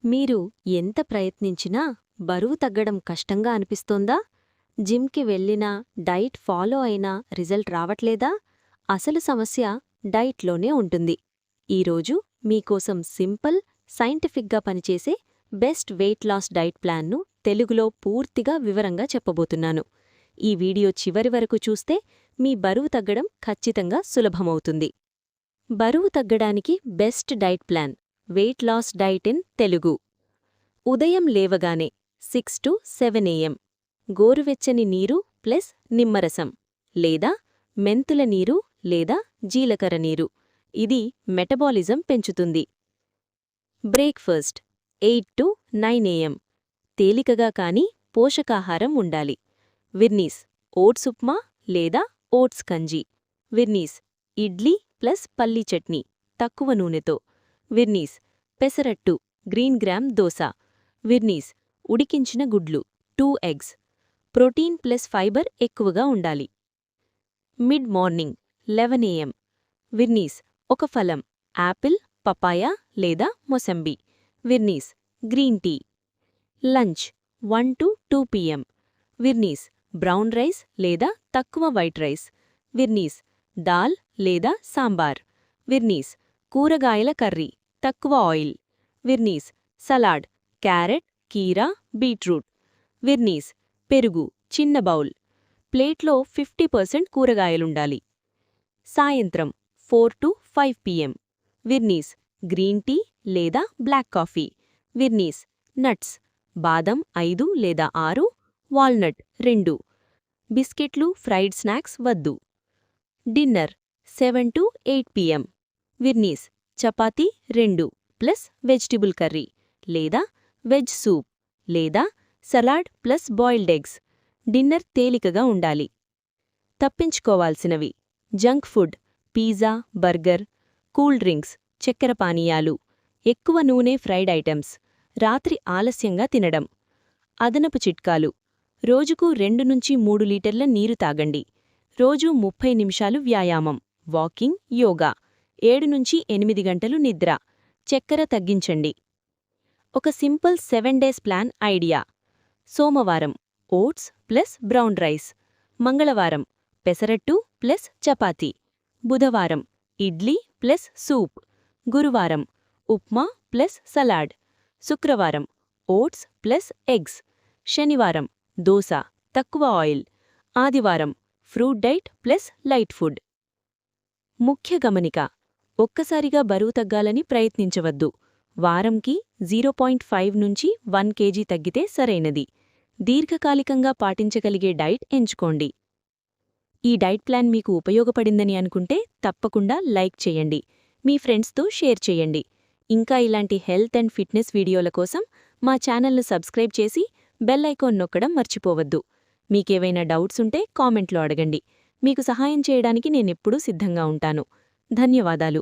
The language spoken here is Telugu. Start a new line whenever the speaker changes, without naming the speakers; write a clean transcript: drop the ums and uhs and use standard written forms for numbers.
మీరు ఎంత ప్రయత్నించినా బరువు తగ్గడం కష్టంగా అనిపిస్తోందా? జిమ్‌కి వెళ్ళినా, డైట్ ఫాలో అయినా రిజల్ట్ రావట్లేదా? అసలు సమస్య డైట్‌లోనే ఉంటుంది. ఈరోజు మీకోసం సింపుల్, సైంటిఫిక్‌గా పనిచేసే బెస్ట్ వెయిట్ లాస్ డైట్ ప్లాన్‌ను తెలుగులో పూర్తిగా వివరంగా చెప్పబోతున్నాను. ఈ వీడియో చివరి వరకు చూస్తే మీ బరువు తగ్గడం ఖచ్చితంగా సులభమవుతుంది. బరువు తగ్గడానికి best diet plan weight loss diet in Telugu. ఉదయం లేవగానే 6-7 AM గోరువెచ్చని నీరు ప్లస్ నిమ్మరసం లేదా మెంతుల నీరు లేదా జీలకర్ర నీరు. ఇది మెటబాలిజం పెంచుతుంది. బ్రేక్ఫాస్ట్ 8-9 AM తేలికగా కానీ పోషకాహారం ఉండాలి. విర్నీస్ ఓట్స్ ఉప్మా లేదా ఓట్స్ కంజీ. విర్నీస్ ఇడ్లీ ప్లస్ పల్లీ చట్నీ తక్కువ నూనెతో. విర్నీస్ పెసరట్టు గ్రీన్ గ్రామ్ దోస. విర్నీస్ ఉడికించిన గుడ్లు 2 ఎగ్స్. ప్రోటీన్ ప్లస్ ఫైబర్ ఎక్కువగా ఉండాలి. మిడ్ మార్నింగ్ 11 AM విర్నీస్ ఒక ఫలం యాపిల్, పపాయ లేదా మొసంబి. విర్నీస్ గ్రీన్ టీ. లంచ్ 1-2 PM విర్నీస్ బ్రౌన్ రైస్ లేదా తక్కువ వైట్ రైస్. విర్నీస్ దాల్ లేదా సాంబార్. విర్నీస్ కూరగాయల కర్రీ తక్కువ ఆయిల్. విర్నీస్ సలాడ్ క్యారెట్, కీరా, బీట్రూట్. విర్నీస్ పెరుగు చిన్న బౌల్. ప్లేట్లో 50% కూరగాయలుండాలి. సాయంత్రం 4-5 PM విర్నీస్ గ్రీన్ టీ లేదా బ్లాక్ కాఫీ. విర్నీస్ నట్స్ బాదం 5 లేదా 6, వాల్నట్ 2. బిస్కెట్లు, ఫ్రైడ్ స్నాక్స్ వద్దు. డిన్నర్ 7-8 PM విర్నీస్ చపాతీ 2 ప్లస్ వెజిటబుల్ కర్రీ లేదా వెజ్ సూప్ లేదా salad plus boiled eggs. Dinner తేలికగా ఉండాలి. తప్పించుకోవాల్సినవి junk food pizza, burger, cool drinks, చక్కెర పానీయాలు, ఎక్కువ నూనె ఫ్రైడ్ ఐటమ్స్, రాత్రి ఆలస్యంగా తినడం. అదనపు చిట్కాలు రోజుకు 2-3 లీటర్ల నీరు తాగండి. రోజూ 30 నిమిషాలు వ్యాయామం, వాకింగ్, యోగా. 7-8 గంటలు నిద్ర. చక్కెర తగ్గించండి. ఒక సింపుల్ 7 డేస్ ప్లాన్ ఐడియా. సోమవారం ఓట్స్ ప్లస్ బ్రౌన్ రైస్. మంగళవారం పెసరట్టు ప్లస్ చపాతీ. బుధవారం ఇడ్లీ ప్లస్ సూప్. గురువారం ఉప్మా ప్లస్ సలాడ్. శుక్రవారం ఓట్స్ ప్లస్ ఎగ్స్. శనివారం దోస తక్కువ ఆయిల్. ఆదివారం fruit diet plus light food. ముఖ్య గమనిక: ఒక్కసారిగా బరువు తగ్గాలని ప్రయత్నించవద్దు. వారంకి 0.5-1 kg తగ్గితే సరైనది. దీర్ఘకాలికంగా పాటించగలిగే డైట్ ఎంచుకోండి. ఈ డైట్ ప్లాన్ మీకు ఉపయోగపడిందని అనుకుంటే తప్పకుండా లైక్ చేయండి. మీ ఫ్రెండ్స్తో షేర్ చేయండి. ఇంకా ఇలాంటి హెల్త్ అండ్ ఫిట్నెస్ వీడియోల కోసం మా ఛానల్ను సబ్స్క్రైబ్ చేసి బెల్ ఐకాన్ నొక్కడం మర్చిపోవద్దు. మీకేవైనా డౌట్స్ ఉంటే కామెంట్లో అడగండి. మీకు సహాయం చేయడానికి నేనెప్పుడూ సిద్ధంగా ఉంటాను. ధన్యవాదాలు.